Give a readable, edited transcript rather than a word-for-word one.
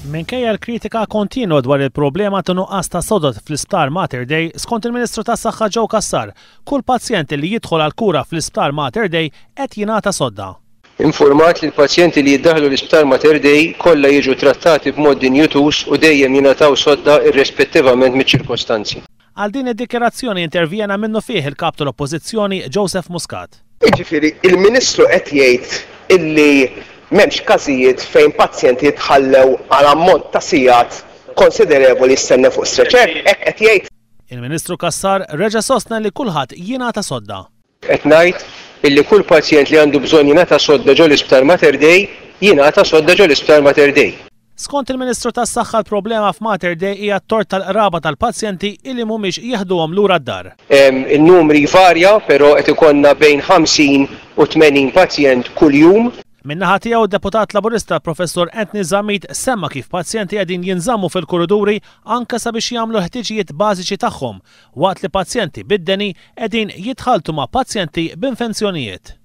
Minkejja l-kritika kontinwa dwar il-problema ta' nuqqas ta' sodod fl-Isptar Mater Dei, skont il-Ministru tas-Saħħa Joe Cassar, kull pazjent li jidħol għal kura fl-Isptar Mater Dei qed jingħata sodda. Informat li l-pazjenti li jiddaħlu l-Isptar Mater Dei kollha jiġu trattati b'mod dinjutus u dejjem jingħataw sodda irrispettivament miċ-ċirkostanzi. Għal din id-dikjerazzjoni intervjena minnu fih il-kap tal-Oppożizzjoni Joseph Muscat. Jiġifieri il-Ministru qed jgħid illi m'hemmx każijiet fejn pazjenti jitħallew għal ammont ta' sigħat konsiderevoli jistennew fuq stretcher, hekk qed jgħid. Il-Ministru Cassar reġa' sostna li kulħadd jingħata sodda. Qed ngħid illi kull pazjent li għandu bżonn jingħata sodda ġol Isptar Mater Dei jingħata sodda ġol Isptar Mater Dei. Skont il-Ministru tas-Saħħa l-problema f'Mater Dei hija t-tort tal-qraba tal-pazjenti illi mhumiex jieħduhom lura d-dar. Il-numri varja, però qed ikollna bejn 50 u 80 pazjent kuljum. Min-naħa tiegħu d-Deputat Laburista Professor Anthony Zammit semma kif pazjenti qegħdin jinżammu fil-kuriduri anke sabiex jagħmlu ħtiġijiet bażiċi tagħhom, waqt li pazjenti bid-deni qegħdin jitħaltu ma' pazjenti b'infezzjonijiet.